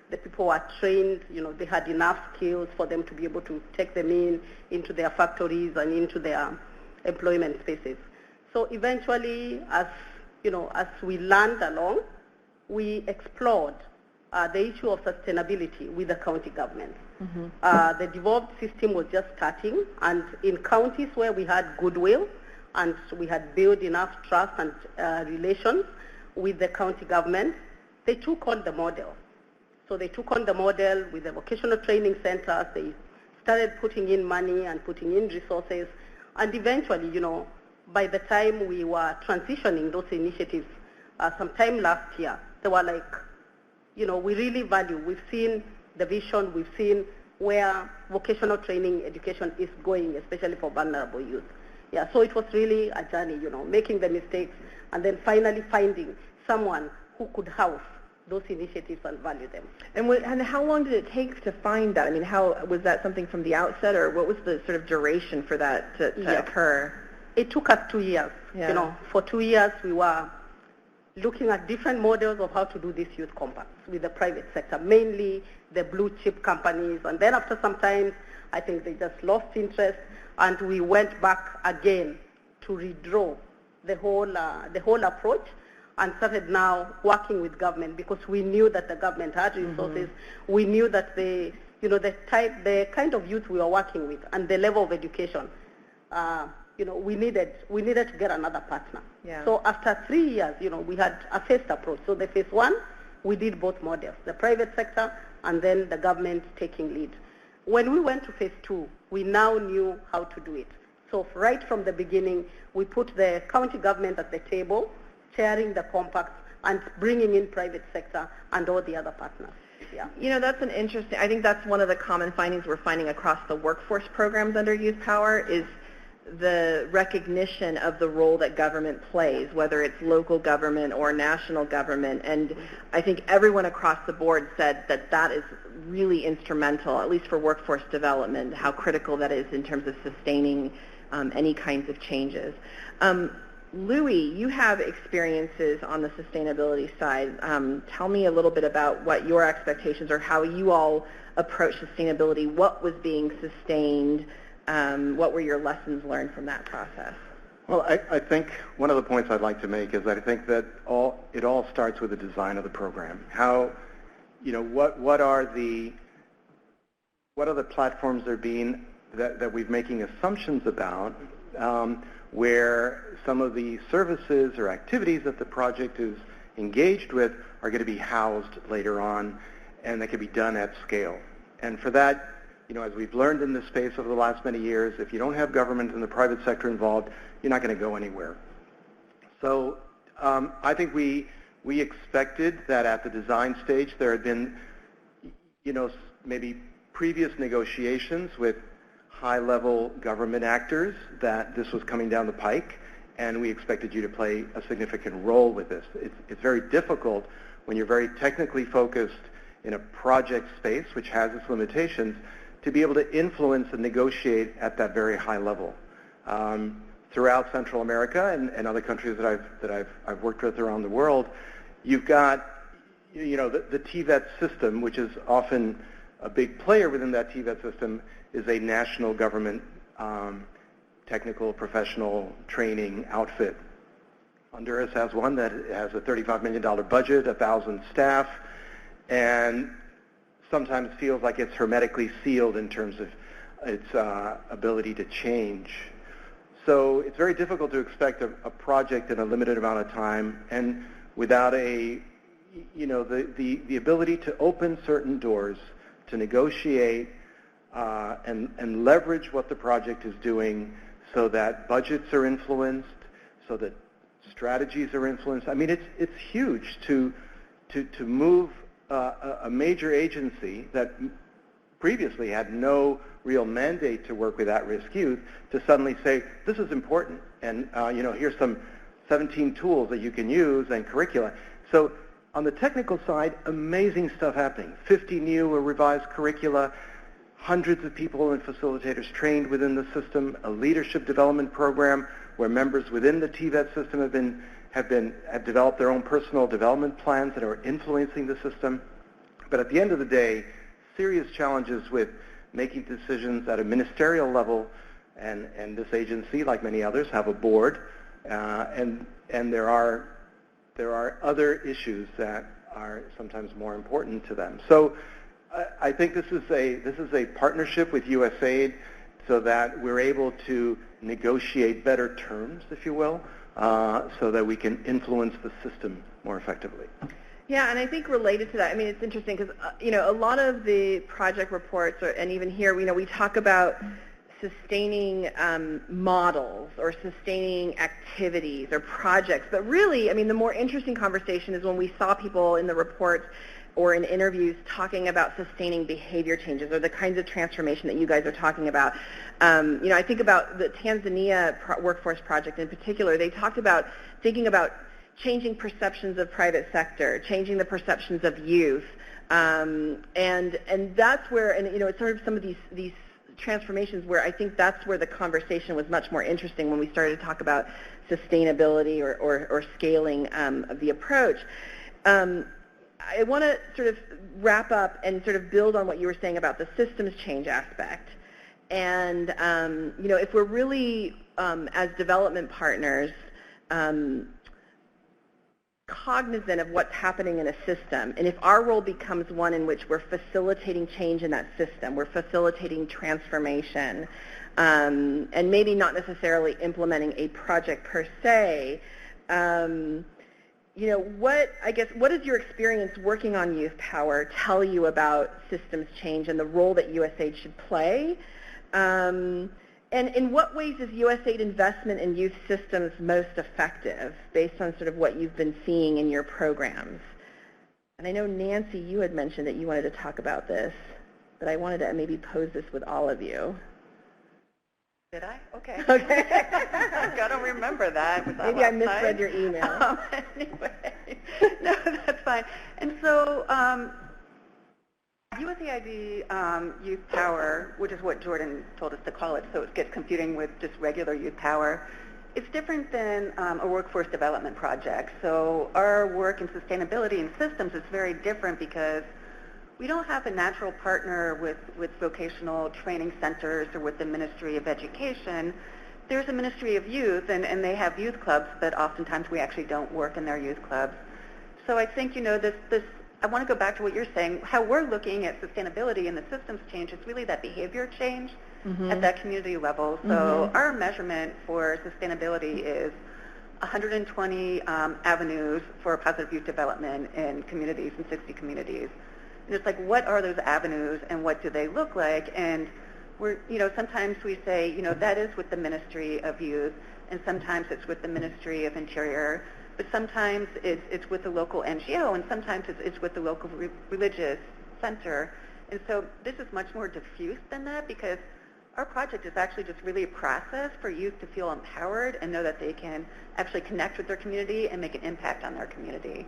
the people were trained, they had enough skills for them to be able to take them into their factories and into their employment spaces. So eventually, as we learned along, we explored the issue of sustainability with the county government. Mm-hmm. The devolved system was just starting, and in counties where we had goodwill and we had built enough trust and relations with the county government, they took on the model. So they took on the model with the vocational training centers. They started putting in money and putting in resources. And eventually, by the time we were transitioning those initiatives sometime last year, they were like, we really value. We've seen the vision. We've seen where vocational training education is going, especially for vulnerable youth. Yeah, so it was really a journey, making the mistakes and then finally finding someone who could house those initiatives and value them. And how long did it take to find that? I mean, how was that something from the outset, or what was the sort of duration for that to occur? It took us 2 years. Yeah. For 2 years we were looking at different models of how to do these youth compacts with the private sector, mainly the blue chip companies. And then after some time, I think they just lost interest, and we went back again to redraw the whole approach, and started now working with government, because we knew that the government had resources. Mm-hmm. We knew that the kind of youth we were working with and the level of education, we needed to get another partner. Yeah. So after 3 years, we had a phased approach. So the phase one, we did both models, the private sector and then the government taking lead. When we went to phase two, we now knew how to do it. So right from the beginning, we put the county government at the table, sharing the compacts and bringing in private sector and all the other partners. Yeah. That's an interesting, I think that's one of the common findings we're finding across the workforce programs under YouthPower is the recognition of the role that government plays, whether it's local government or national government. And I think everyone across the board said that is really instrumental, at least for workforce development, how critical that is in terms of sustaining any kinds of changes. Louis, you have experiences on the sustainability side. Tell me a little bit about what your expectations or how you all approach sustainability. What was being sustained? What were your lessons learned from that process? Well, I think one of the points I'd like to make is I think that it all starts with the design of the program. How, what are the platforms that we're making assumptions about, where some of the services or activities that the project is engaged with are going to be housed later on, and that can be done at scale. And for that, as we've learned in this space over the last many years, if you don't have government and the private sector involved, you're not going to go anywhere. So I think we expected that at the design stage there had been, maybe previous negotiations with high-level government actors that this was coming down the pike, and we expected you to play a significant role with this. It's very difficult when you're very technically focused in a project space, which has its limitations, to be able to influence and negotiate at that very high level. Throughout Central America and other countries that I've worked with around the world, you've got the TVET system, which is often a big player within that TVET system, is a national government technical professional training outfit. Honduras has one that has a $35 million budget, 1,000 staff, and sometimes feels like it's hermetically sealed in terms of its ability to change. So it's very difficult to expect a project in a limited amount of time and without the ability to open certain doors, to negotiate and leverage what the project is doing so that budgets are influenced, so that strategies are influenced. I mean, it's huge to move a major agency that previously had no real mandate to work with at-risk youth to suddenly say, this is important, and here's some 17 tools that you can use and curricula. So on the technical side, amazing stuff happening. 50 new or revised curricula, hundreds of people and facilitators trained within the system, a leadership development program where members within the TVET system have developed their own personal development plans that are influencing the system. But at the end of the day, serious challenges with making decisions at a ministerial level, and this agency, like many others, have a board, and there are other issues that are sometimes more important to them. So I think this is a partnership with USAID so that we're able to negotiate better terms, if you will, so that we can influence the system more effectively. Yeah, and I think related to that, I mean, it's interesting because, a lot of the project reports, and even here, we talk about sustaining models or sustaining activities or projects. But really, I mean, the more interesting conversation is when we saw people in the reports or in interviews talking about sustaining behavior changes or the kinds of transformation that you guys are talking about. I think about the Tanzania workforce project in particular. They talked about thinking about changing perceptions of private sector, changing the perceptions of youth, and that's where, it's sort of some of these transformations where I think that's where the conversation was much more interesting when we started to talk about sustainability or scaling of the approach. I want to sort of wrap up and sort of build on what you were saying about the systems change aspect. And, if we're really, as development partners, cognizant of what's happening in a system, and if our role becomes one in which we're facilitating change in that system, we're facilitating transformation, and maybe not necessarily implementing a project per se, what does your experience working on YouthPower tell you about systems change and the role that USAID should play? And in what ways is USAID investment in youth systems most effective based on sort of what you've been seeing in your programs? And I know, Nancy, you had mentioned that you wanted to talk about this, but I wanted to maybe pose this with all of you. Did I? Okay. Okay. I don't remember that. Maybe I misread your email. Anyway, no, that's fine. And so USAID YouthPower, which is what Jordan told us to call it, so it gets confusing with just regular YouthPower, it's different than a workforce development project. So our work in sustainability and systems is very different because we don't have a natural partner with vocational training centers or with the Ministry of Education there's a Ministry of Youth, and they have youth clubs, but oftentimes we actually don't work in their youth clubs. So I think, I want to go back to what you're saying. How we're looking at sustainability and the systems change, it's really that behavior change at that community level. So our measurement for sustainability is 120 avenues for positive youth development in communities, in 60 communities. And it's like, what are those avenues and what do they look like? And sometimes we say, that is with the Ministry of Youth, and sometimes it's with the Ministry of Interior, but sometimes it's with the local NGO, and sometimes it's with the local religious center. And so this is much more diffuse than that, because our project is actually just really a process for youth to feel empowered and know that they can actually connect with their community and make an impact on their community.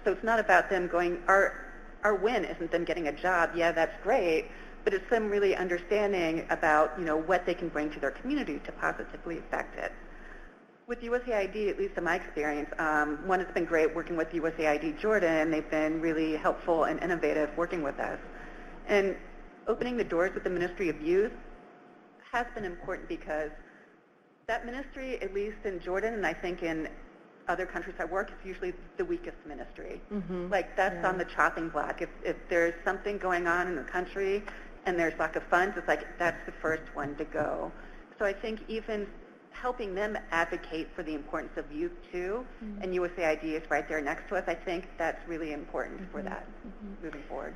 So it's not about them going, our win isn't them getting a job. Yeah, that's great, but it's them really understanding about, what they can bring to their community to positively affect it. With USAID, at least in my experience, one, it's been great working with USAID Jordan. They've been really helpful and innovative working with us. And opening the doors with the Ministry of Youth has been important, because that ministry, at least in Jordan, and I think in other countries I work, is usually the weakest ministry. Like, that's on the chopping block. If there's something going on in the country and there's lack of funds, it's like, that's the first one to go. So I think even helping them advocate for the importance of youth too, and USAID is right there next to us, I think that's really important for that moving forward.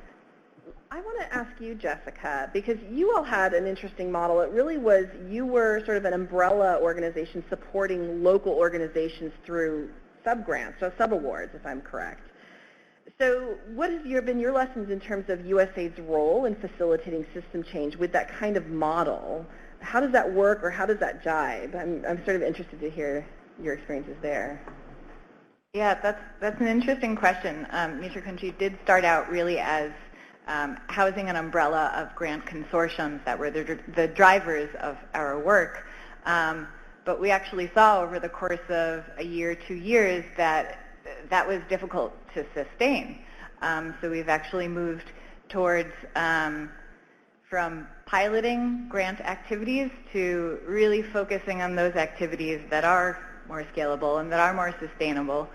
I want to ask you, Jessica, because you all had an interesting model. It really was, you were sort of an umbrella organization supporting local organizations through sub-grants, so sub-awards, if I'm correct. So what have been your lessons in terms of USAID's role in facilitating system change with that kind of model? How does that work, or how does that jibe? I'm sort of interested to hear your experiences there. Yeah, that's an interesting question. Mitra Kunchi did start out really as housing an umbrella of grant consortiums that were the drivers of our work. But we actually saw over the course of a year, 2 years, that was difficult to sustain. So we've actually moved towards from piloting grant activities to really focusing on those activities that are more scalable and that are more sustainable,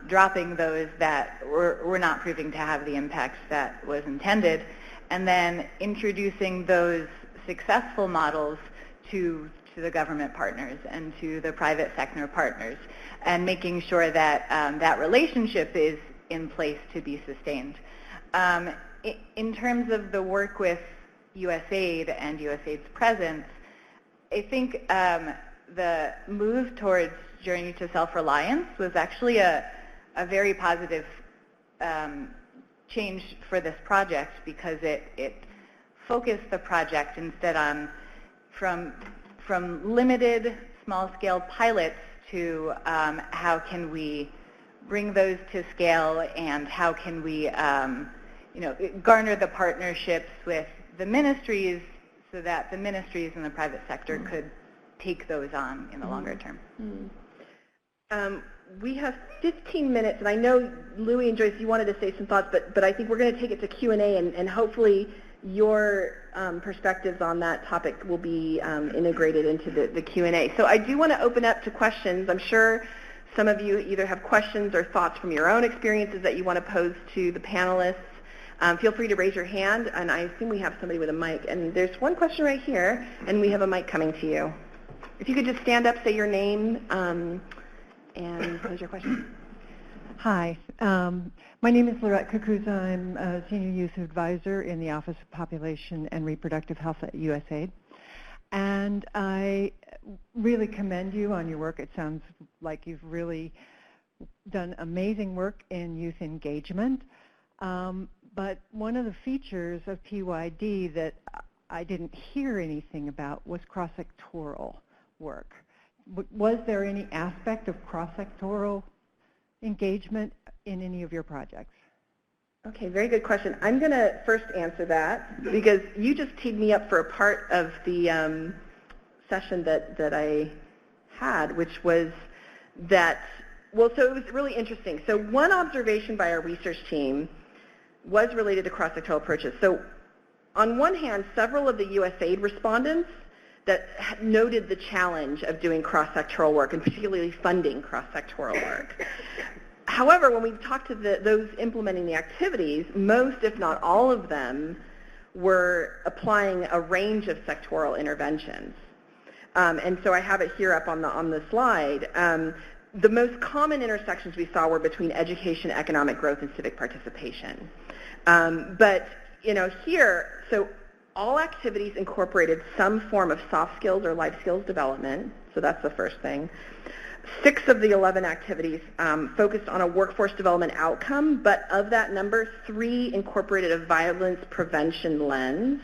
dropping those that were not proving to have the impact that was intended, and then introducing those successful models to the government partners and to the private sector partners, and making sure that that relationship is in place to be sustained. In terms of the work with USAID and USAID's presence, I think the move towards Journey to Self-Reliance was actually a very positive change for this project, because it focused the project instead on from limited small-scale pilots to how can we bring those to scale, and how can we garner the partnerships with the ministries so that the ministries and the private sector could take those on in the longer term. We have 15 minutes, and I know Louie and Joyce, you wanted to say some thoughts, but I think we're going to take it to Q&A, and hopefully your perspectives on that topic will be integrated into the Q&A. So I do want to open up to questions. I'm sure some of you either have questions or thoughts from your own experiences that you want to pose to the panelists. Feel free to raise your hand, and I assume we have somebody with a mic. And there's one question right here, and we have a mic coming to you. If you could just stand up, say your name, and pose your question. Hi. My name is Lorette Kakuza. I'm a Senior Youth Advisor in the Office of Population and Reproductive Health at USAID. And I really commend you on your work. It sounds like you've really done amazing work in youth engagement. But one of the features of PYD that I didn't hear anything about was cross-sectoral work. Was there any aspect of cross-sectoral engagement in any of your projects? Okay, very good question. I'm going to first answer that, because you just teed me up for a part of the session that I had, which was that, well, so it was really interesting. So one observation by our research team was related to cross-sectoral approaches. So on one hand, several of the USAID respondents that noted the challenge of doing cross-sectoral work, and particularly funding cross-sectoral work. However, when we talked to those implementing the activities, most, if not all of them, were applying a range of sectoral interventions. And so I have it here up on the slide. The most common intersections we saw were between education, economic growth, and civic participation. But here, so all activities incorporated some form of soft skills or life skills development. So that's the first thing. 6 of the 11 activities focused on a workforce development outcome, but of that number, 3 incorporated a violence prevention lens,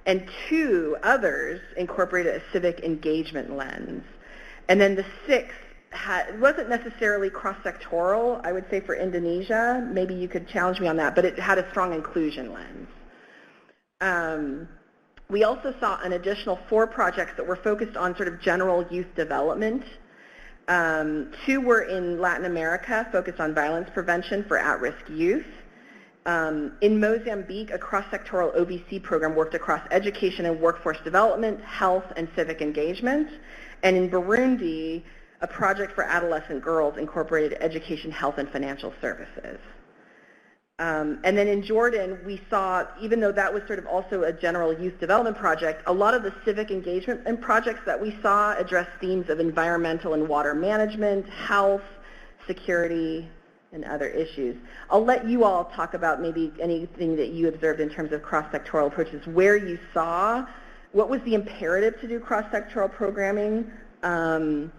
and 2 others incorporated a civic engagement lens. And then the 6th wasn't necessarily cross-sectoral, I would say, for Indonesia. Maybe you could challenge me on that, but it had a strong inclusion lens. We also saw an additional 4 projects that were focused on sort of general youth development. 2 were in Latin America, focused on violence prevention for at-risk youth. In Mozambique, a cross-sectoral OVC program worked across education and workforce development, health, and civic engagement. And in Burundi, a project for adolescent girls incorporated education, health, and financial services. And then in Jordan, we saw, even though that was sort of also a general youth development project, a lot of the civic engagement and projects that we saw addressed themes of environmental and water management, health, security, and other issues. I'll let you all talk about maybe anything that you observed in terms of cross-sectoral approaches, where you saw, what was the imperative to do cross-sectoral programming, and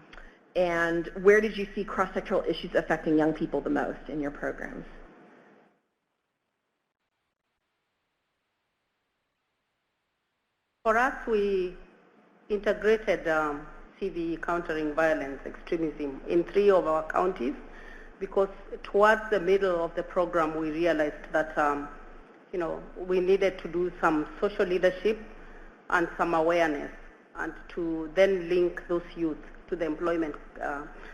where did you see cross-sectoral issues affecting young people the most in your programs? For us, we integrated CVE, countering violence extremism, in 3 of our counties, because towards the middle of the program, we realized that we needed to do some social leadership and some awareness, and to then link those youth to the employment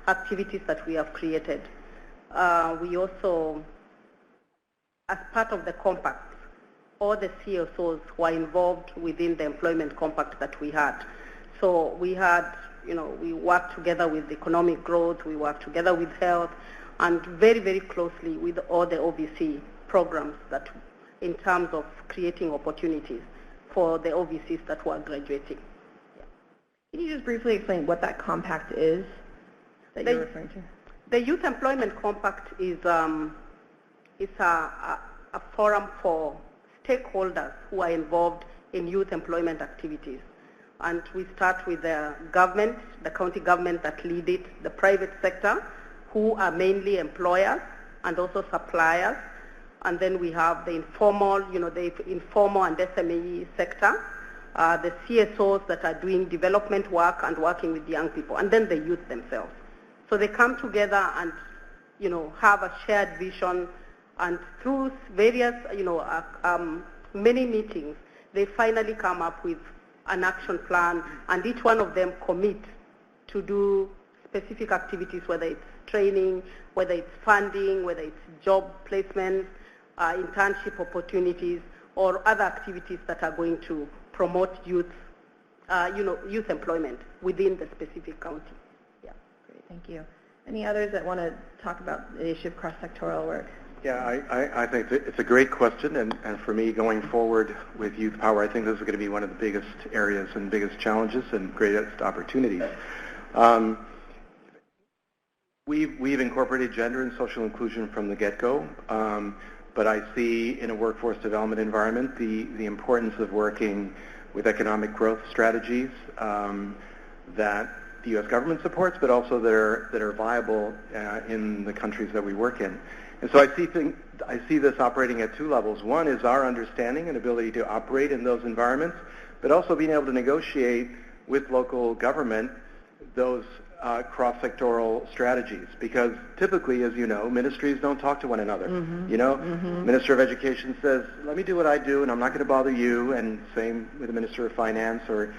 activities that we have created. We also, as part of the compact, all the CSOs were involved within the employment compact that we had. So we had, we worked together with economic growth, we worked together with health, and very, very closely with all the OVC programs that, in terms of creating opportunities for the OVCs that were graduating. Yeah. Can you just briefly explain what that compact is that you're referring to? The Youth Employment Compact is a forum for stakeholders who are involved in youth employment activities. And we start with the government, the county government that lead it, the private sector, who are mainly employers and also suppliers. And then we have the informal, the informal and SME sector, the CSOs that are doing development work and working with young people, and then the youth themselves. So they come together and, have a shared vision, and through various, many meetings, they finally come up with an action plan, and each one of them commit to do specific activities, whether it's training, whether it's funding, whether it's job placements, internship opportunities, or other activities that are going to promote youth employment within the specific county. Yeah, great, thank you. Any others that want to talk about the issue of cross-sectoral work? Yeah, I think it's a great question, and for me, going forward with YouthPower, I think this is going to be one of the biggest areas and biggest challenges and greatest opportunities. We've incorporated gender and social inclusion from the get-go, but I see in a workforce development environment the importance of working with economic growth strategies that the U.S. government supports, but also that are viable in the countries that we work in. And so I see this operating at 2 levels. One is our understanding and ability to operate in those environments, but also being able to negotiate with local government those cross-sectoral strategies. Because typically, as you know, ministries don't talk to one another. Mm-hmm. Minister of Education says, let me do what I do, and I'm not going to bother you, and same with the Minister of Finance or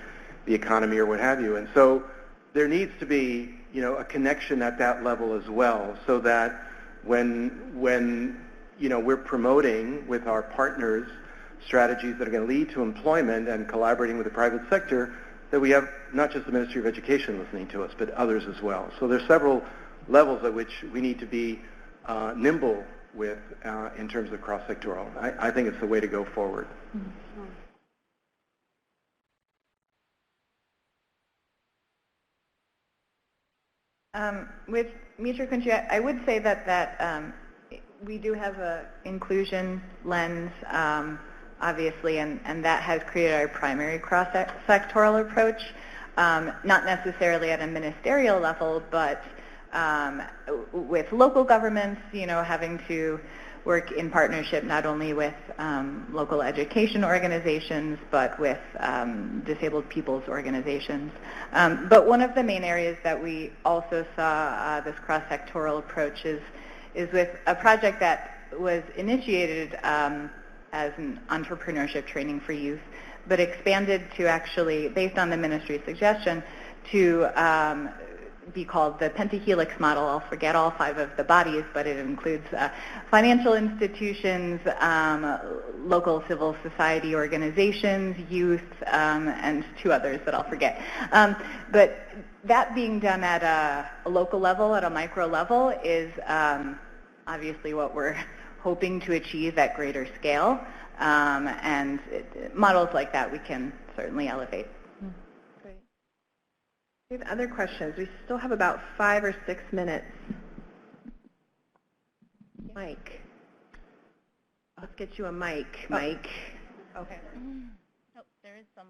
the economy or what have you. And so there needs to be, a connection at that level as well, so that when we're promoting with our partners strategies that are going to lead to employment and collaborating with the private sector, that we have not just the Ministry of Education listening to us, but others as well. So there's several levels at which we need to be nimble with in terms of cross-sectoral. I think it's the way to go forward. With Mitra Kunchi, I would say that we do have an inclusion lens, obviously, and that has created our primary cross-sectoral approach, not necessarily at a ministerial level, but with local governments, having to work in partnership not only with local education organizations, but with disabled people's organizations. But one of the main areas that we also saw this cross-sectoral approach is with a project that was initiated as an entrepreneurship training for youth, but expanded to actually, based on the ministry's suggestion, to be called the pentahelix model. I'll forget all 5 of the bodies, but it includes financial institutions, local civil society organizations, youth, and 2 others that I'll forget. But that being done at a local level, at a micro level, is obviously what we're hoping to achieve at greater scale. And models like that we can certainly elevate. Great. We have other questions. We still have about 5 or 6 minutes. Mike. Let's get you a mic, Mike. Okay. Nope, there is some.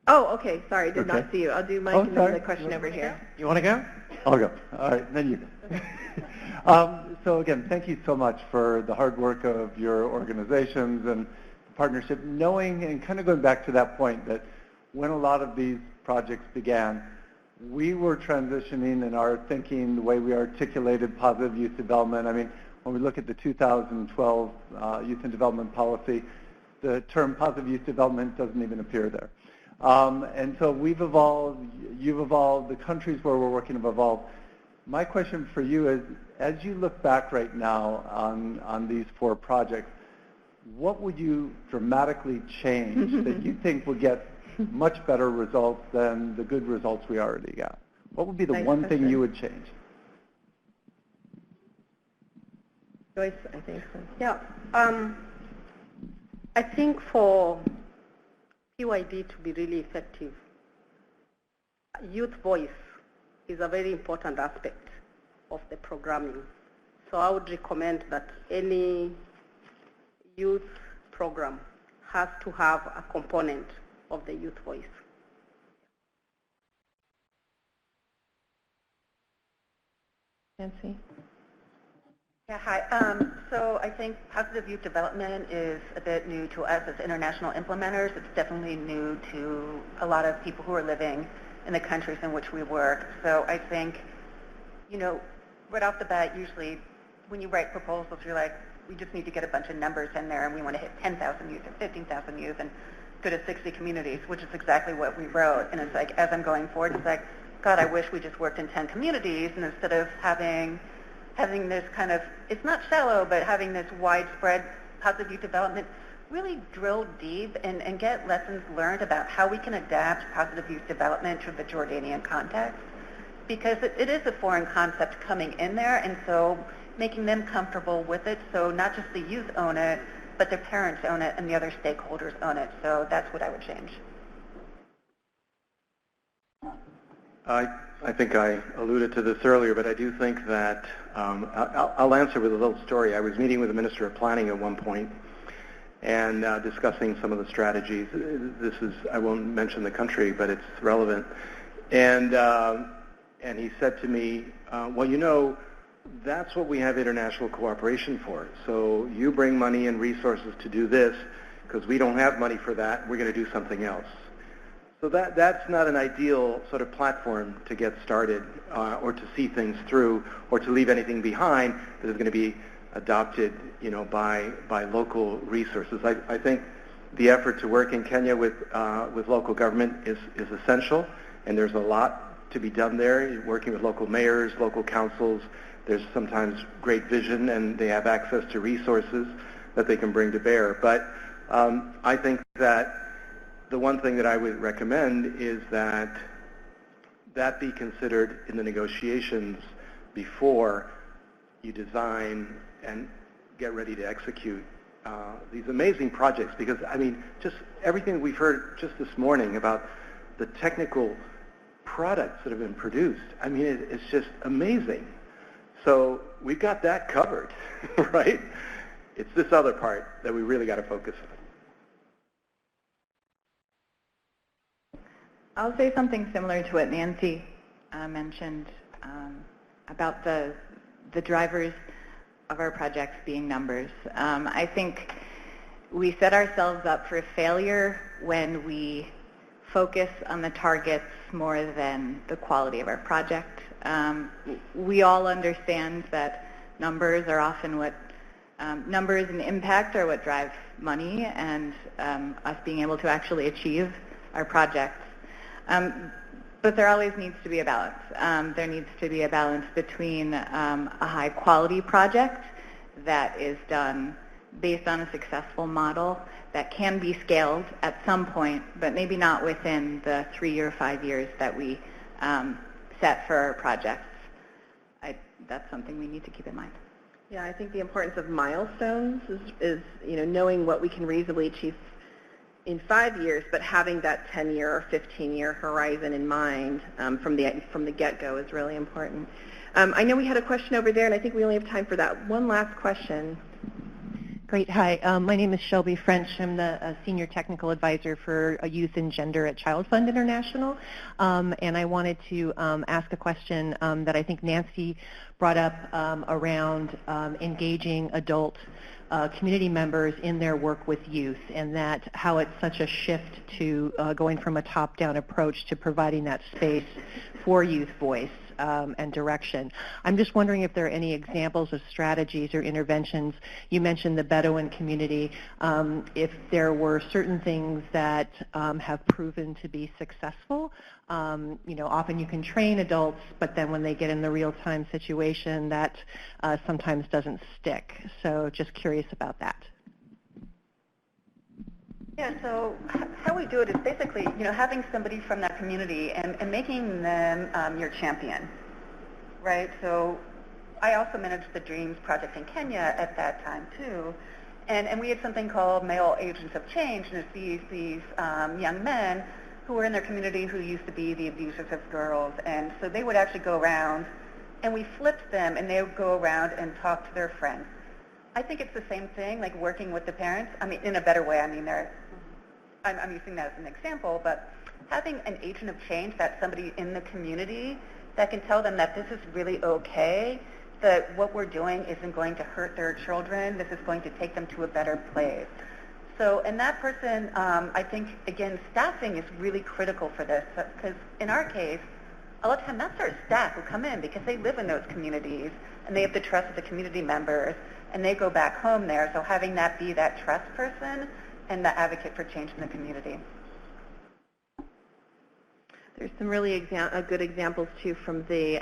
Oh, okay. Sorry, did not see you. I'll do Mike and then the question over here. You want to go? I'll go. All right, then you go. So again, thank you so much for the hard work of your organizations and partnership, knowing and kind of going back to that point that when a lot of these projects began, we were transitioning in our thinking, the way we articulated positive youth development. I mean, when we look at the 2012 Youth and Development Policy, the term positive youth development doesn't even appear there. And so we've evolved, you've evolved, the countries where we're working have evolved. My question for you is, as you look back right now on these 4 projects, what would you dramatically change that you think would get much better results than the good results we already got? What would be the one thing you would change? Joyce, I think so. Yeah. I think for PYD to be really effective, youth voice is a very important aspect of the programming. So I would recommend that any youth program has to have a component of the youth voice. Nancy? Yeah, hi. So I think positive youth development is a bit new to us as international implementers. It's definitely new to a lot of people who are living in the countries in which we work. So I think, right off the bat, usually when you write proposals, you're like, we just need to get a bunch of numbers in there and we want to hit 10,000 youth or 15,000 youth and go to 60 communities, which is exactly what we wrote. And it's like, as I'm going forward, it's like, God, I wish we just worked in 10 communities, and instead of having this kind of, it's not shallow, but having this widespread positive youth development, really drill deep and get lessons learned about how we can adapt positive youth development to the Jordanian context, because it is a foreign concept coming in there, and so making them comfortable with it, so not just the youth own it, but their parents own it and the other stakeholders own it. So that's what I would change. I think I alluded to this earlier, but I do think that I'll answer with a little story. I was meeting with the Minister of Planning at one point and discussing some of the strategies. This is, I won't mention the country, but it's relevant. And he said to me, well, that's what we have international cooperation for. So you bring money and resources to do this, because we don't have money for that. We're going to do something else. So that's not an ideal sort of platform to get started or to see things through or to leave anything behind that is going to be adopted, by local resources. I think the effort to work in Kenya with local government is essential, and there's a lot to be done there, working with local mayors, local councils. There's sometimes great vision, and they have access to resources that they can bring to bear. But I think that the one thing that I would recommend is that that be considered in the negotiations before you design and get ready to execute these amazing projects. Because, I mean, just everything we've heard just this morning about the technical products that have been produced, I mean, it's just amazing. So we've got that covered, right? It's this other part that we really got to focus on. I'll say something similar to what Nancy mentioned about the drivers of our projects being numbers. I think we set ourselves up for failure when we focus on the targets more than the quality of our project. We all understand that numbers are often what numbers and impact are what drive money and us being able to actually achieve our projects. But there always needs to be a balance. There needs to be a balance between a high-quality project that is done based on a successful model that can be scaled at some point, but maybe not within the 3 or 5 years that we set for our projects. That's something we need to keep in mind. Yeah, I think the importance of milestones is knowing what we can reasonably achieve in 5 years, but having that 10-year or 15-year horizon in mind from the get-go is really important. I know we had a question over there, and I think we only have time for that one last question. Great. Hi. My name is Shelby French. I'm the Senior Technical Advisor for Youth and Gender at Child Fund International. And I wanted to ask a question that I think Nancy brought up around engaging adult community members in their work with youth, and that how it's such a shift to going from a top-down approach to providing that space for youth voice and direction. I'm just wondering if there are any examples of strategies or interventions. You mentioned the Bedouin community. If there were certain things that have proven to be successful. Often you can train adults, but then when they get in the real-time situation, that sometimes doesn't stick. So just curious about that. Yeah, so how we do it is basically, having somebody from that community and making them your champion, right? So I also managed the Dreams project in Kenya at that time too, and we had something called Male Agents of Change, and it's these young men who were in their community who used to be the abusers of girls, and so they would actually go around, and we flipped them, and they would go around and talk to their friends. I think it's the same thing, like working with the parents. I mean, in a better way. I mean, I'm using that as an example, but having an agent of change, that's somebody in the community that can tell them that this is really okay, that what we're doing isn't going to hurt their children, this is going to take them to a better place. So, and that person, I think, again, staffing is really critical for this, because in our case, a lot of times that's our staff who come in because they live in those communities and they have the trust of the community members and they go back home there. So having that be that trust person and the advocate for change in the community. There's some really good examples, too, from the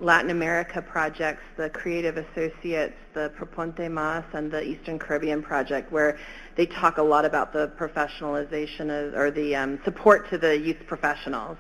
Latin America projects, the Creative Associates, the Proponte Mas, and the Eastern Caribbean project, where they talk a lot about the professionalization or the support to the youth professionals,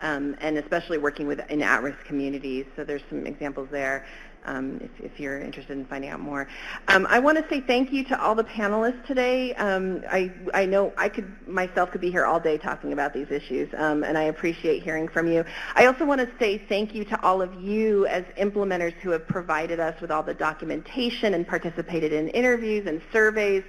and especially working in at-risk communities. So there's some examples there. If you're interested in finding out more. I want to say thank you to all the panelists today. I know I myself could be here all day talking about these issues, and I appreciate hearing from you. I also want to say thank you to all of you as implementers who have provided us with all the documentation and participated in interviews and surveys.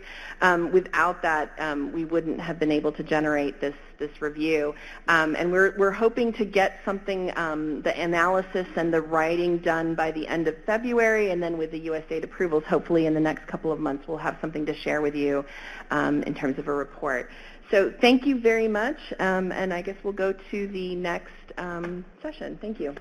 Without that, we wouldn't have been able to generate this review. And we're hoping to get something, the analysis and the writing done by the end of February, and then with the USAID approvals, hopefully in the next couple of months, we'll have something to share with you in terms of a report. So thank you very much, and I guess we'll go to the next session. Thank you.